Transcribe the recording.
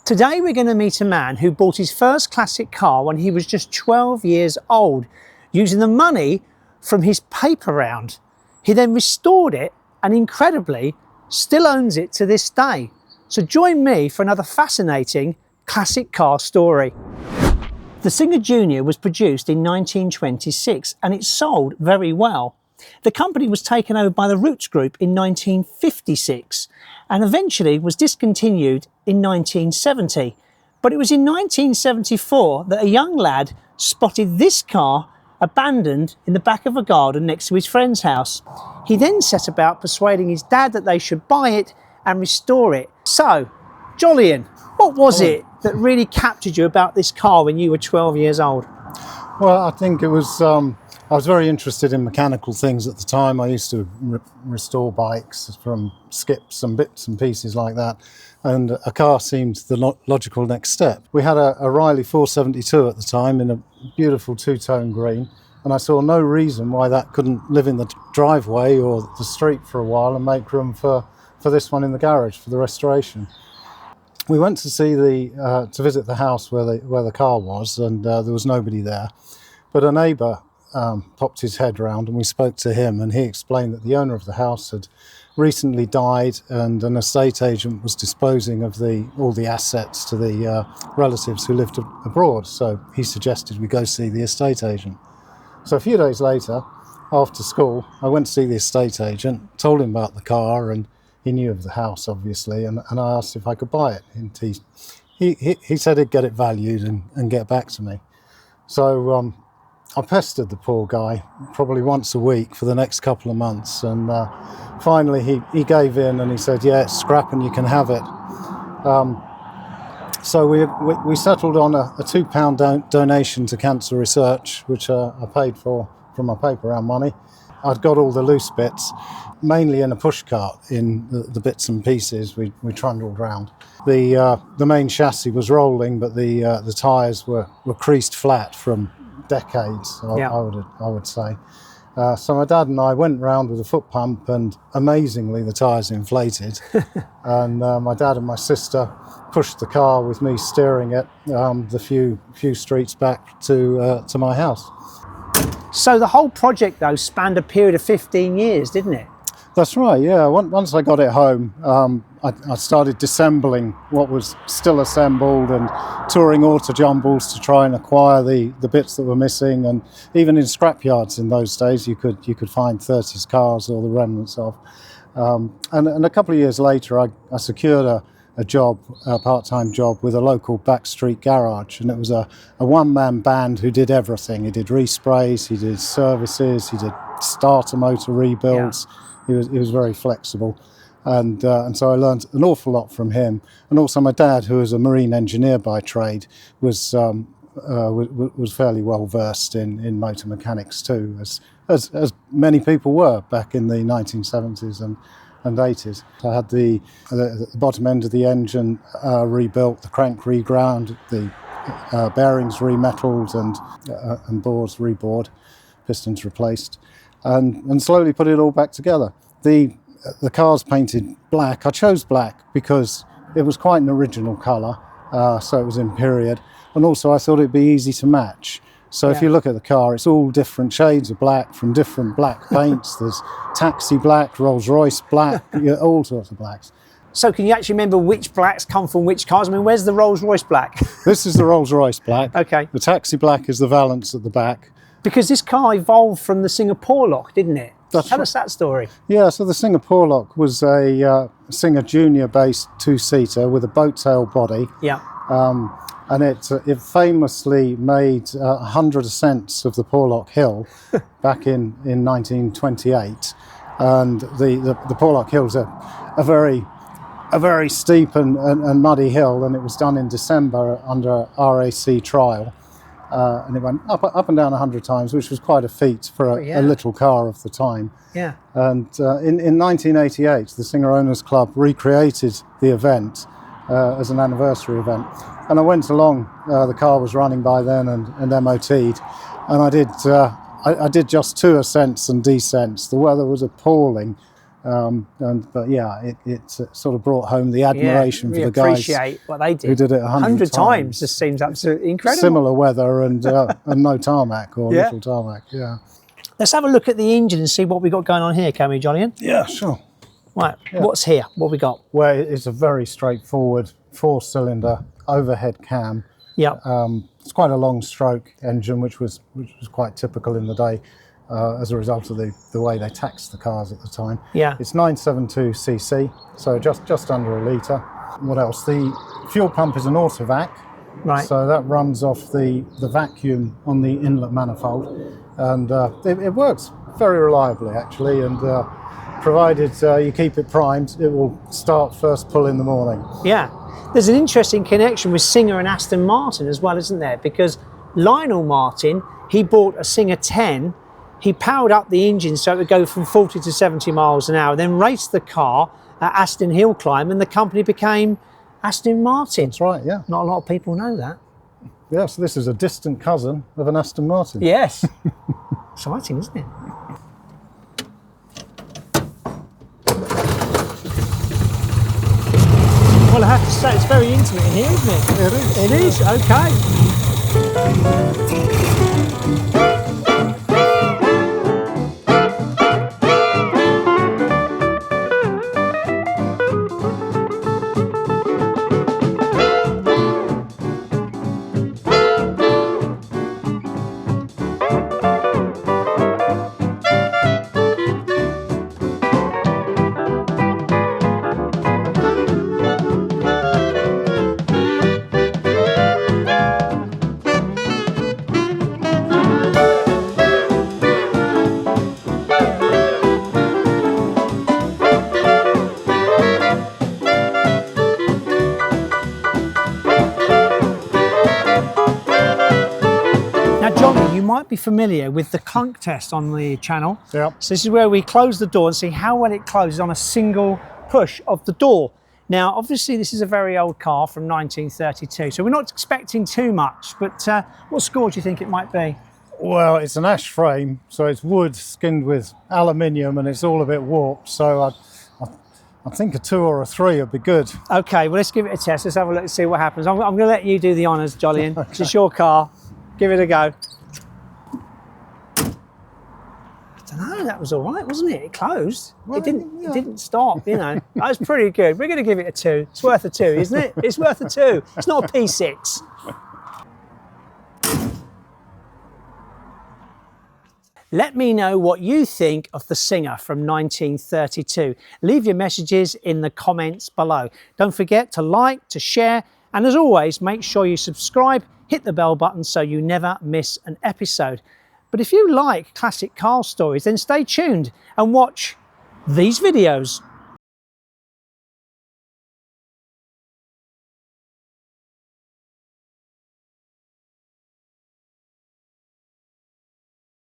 Today we're going to meet a man who bought his first classic car when he was just 12 years old, using the money from his paper round. He then restored it and incredibly still owns it to this day. So join me for another fascinating classic car story. The Singer Junior was produced in 1926 and it sold very well. The company was taken over by the Roots Group in 1956 and eventually was discontinued in 1970. But it was in 1974 that a young lad spotted this car abandoned in the back of a garden next to his friend's house. He then set about persuading his dad that they should buy it and restore it. So, Jolyon, what was it that really captured you about this car when you were 12 years old? Well, I think it was, I was very interested in mechanical things at the time. I used to restore bikes from skips and bits and pieces like that. And a car seemed the logical next step. We had a Riley 472 at the time in a beautiful two-tone green. And I saw no reason why that couldn't live in the driveway or the street for a while and make room for this one in the garage for the restoration. We went to see to visit the house where the car was, and there was nobody there. But a neighbour popped his head round, and we spoke to him, and he explained that the owner of the house had recently died, and an estate agent was disposing of all the assets to the relatives who lived abroad. So he suggested we go see the estate agent. So a few days later, after school, I went to see the estate agent, told him about the car, and he knew of the house, obviously, and I asked if I could buy it. And he said he'd get it valued and get back to me. So I pestered the poor guy probably once a week for the next couple of months, and finally he gave in and he said, yeah, it's scrap and you can have it. So we settled on a £2 donation to cancer research, which I paid for from my paper round money. I'd got all the loose bits, mainly in a pushcart in the bits and pieces we trundled round. The main chassis was rolling, but the tyres were creased flat from decades, I would say. So my dad and I went round with a foot pump, and amazingly the tyres inflated. And my dad and my sister pushed the car with me steering it the few streets back to my house. So the whole project, though, spanned a period of 15 years, didn't it? That's right, yeah. Once I got it home, I started disassembling what was still assembled and touring auto jumbles to try and acquire the bits that were missing. And even in scrapyards in those days, you could find 30s cars or the remnants of. And a couple of years later, I secured a part-time job with a local backstreet garage, and it was a one-man band who did everything. He did resprays, he did services, he did starter motor rebuilds. Yeah. He was very flexible, and so I learned an awful lot from him. And also my dad, who was a marine engineer by trade, was fairly well versed in motor mechanics too, as many people were back in the 1970s and 80s. I had the bottom end of the engine rebuilt, the crank reground, the bearings remetalled, and bores rebored, pistons replaced, and slowly put it all back together. The car's painted black. I chose black because it was quite an original colour, so it was in period, and also I thought it'd be easy to match. So if you look at the car, it's all different shades of black from different black paints. There's taxi black, Rolls-Royce black, all sorts of blacks. So can you actually remember which blacks come from which cars? I mean, where's the Rolls-Royce black? This is the Rolls-Royce black. Okay. The taxi black is the Valence at the back. Because this car evolved from the Singer Porlock, didn't it? Tell us that story. Yeah, so the Singer Porlock was a Singer Junior-based two-seater with a boat tail body. Yeah. And it famously made 100 ascents of the Porlock Hill back in 1928. And the Porlock Hill's a very steep and muddy hill, and it was done in December under RAC trial. And it went up and down 100 times, which was quite a feat for a little car of the time. Yeah. And in 1988, the Singer Owners Club recreated the event as an anniversary event. And I went along, the car was running by then and MOT'd, and I did just 2 ascents and descents. The weather was appalling, But yeah, it sort of brought home the admiration we for the guys appreciate what they did. who did it 100 times. Just seems absolutely incredible. Similar weather and no tarmac or little tarmac. Yeah. Let's have a look at the engine and see what we got going on here, can we, Jolyon? Yeah, sure. Right, what's here? What we got? Well, it's a very straightforward 4-cylinder overhead cam. Yeah. It's quite a long stroke engine, which was quite typical in the day as a result of the way they taxed the cars at the time. Yeah. It's 972cc, so just under a litre. What else? The fuel pump is an autovac. Right. So that runs off the vacuum on the inlet manifold, and it works very reliably actually, and provided you keep it primed, it will start first pull in the morning. Yeah. There's an interesting connection with Singer and Aston Martin as well, isn't there? Because Lionel Martin, he bought a Singer 10, he powered up the engine so it would go from 40 to 70 miles an hour, then raced the car at Aston Hill Climb, and the company became Aston Martin. That's right, yeah. Not a lot of people know that. Yeah, so this is a distant cousin of an Aston Martin. Yes. Exciting, isn't it? Well, I have to say, it's very intimate in here, isn't it? It is. It is, okay. Might be familiar with the clunk test on the channel. Yep. So this is where we close the door and see how well it closes on a single push of the door. Now, obviously, this is a very old car from 1932, so we're not expecting too much, but what score do you think it might be? Well, it's an ash frame, so it's wood skinned with aluminium, and it's all a bit warped, so I think a 2 or a 3 would be good. Okay, well, let's give it a test. Let's have a look and see what happens. I'm going to let you do the honours, Jolyon. Okay. It's your car. Give it a go. I don't know, that was all right, wasn't it? It closed. Well, it didn't stop, you know. That was pretty good. We're going to give it a 2. It's worth a 2, isn't it? It's worth a 2. It's not a P6. Let me know what you think of the Singer from 1932. Leave your messages in the comments below. Don't forget to like, to share, and as always, make sure you subscribe, hit the bell button so you never miss an episode. But if you like classic car stories, then stay tuned and watch these videos.